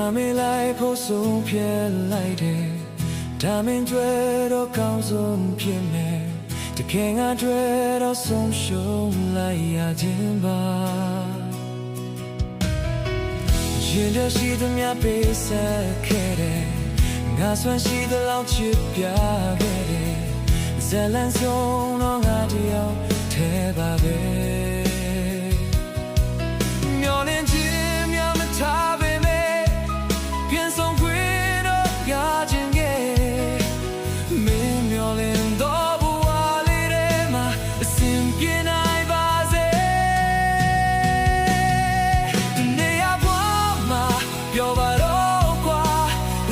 ဒါမင်းလိုက်ဖို့ဆုံးဖြတ်လိုက်တယ်ဒါမင်းတွေ့တော့ကောင်းဆုံးဖြစ်မယ်တကယ်ငါတွေ့တော့ဆုံးရှုံးလိုက်ရခြင်းပါရင်ရရှိသမျှပေးဆက်ခဲ့တယ်ငါဆွမ်းရှိသလောက်ချစ်ပြခဲ့တယ်ဇလန်ဆုံးတော့ငါတယောက်ထဲပါပဲမျောလင်းခြင်းများမထားပေမဲ့ပြန်ဆုံးခွေတော့ရခြင်းရဲ့မင်းမျောလင်းတော့ဘဝလေးထဲမှာအစဉ်ပြေနိုင်ပါစေနေရပါမှာပြောပါတော့ကွာ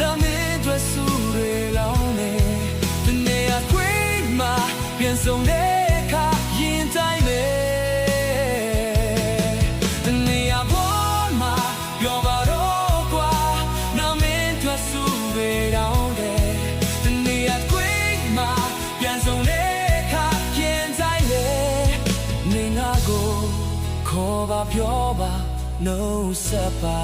လာမင်းတွေ့စုတွေလောင်းနေနေရခွေမှာပြန်ဆုံးတဲ့အခါရင်တိုင်းပဲခေါ်ပါပြောပါနှုတ်ဆက်ပါ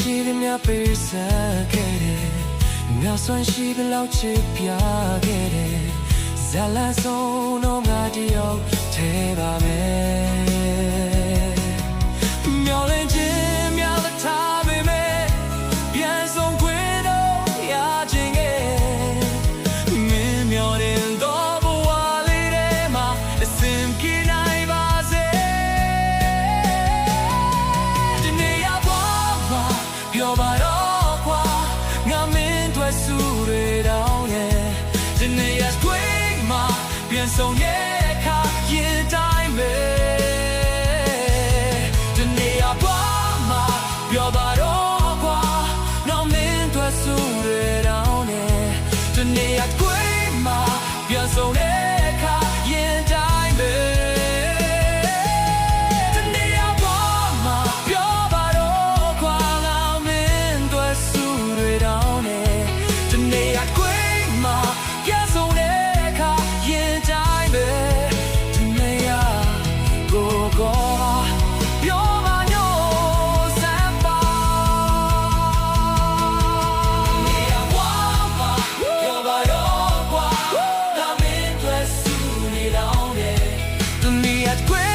ရှိသမျှပေးဆက်ခဲ့တယ်ငါဆွမ်းရှိသလောက်ချစ်ပြခဲ့တယ်ဇလန်ဆုံးတော့ငါတယောက်ထဲပါမယ်မျောလင်းခြင်းများမထားပေမဲ့ပြန်ဆုံးခွေတော့ရခြင်းရဲ့မင်းမျောတင်တော့ဘဝလေးထဲမှာအစဉ်ပြေနိုင်ပါစေဒီနေ့ရပါပြောပါတော့ကွာငါမင်းတွေ့စုတွေတောင်းရဲ့ဒီနေ့ရခွေမှာပြန်ဆုံးရဲ့အခါရင်တိုင်းပဲဒီနေ့ရပါမှာပြောပါတော့ကွာငါမင်းတွေ့စုတွေတောင်းရဲ့ဒီနေ့ရခွေမှာပြန်ဆုံးတဲ့အခါရင်တိုင်းပဲGreat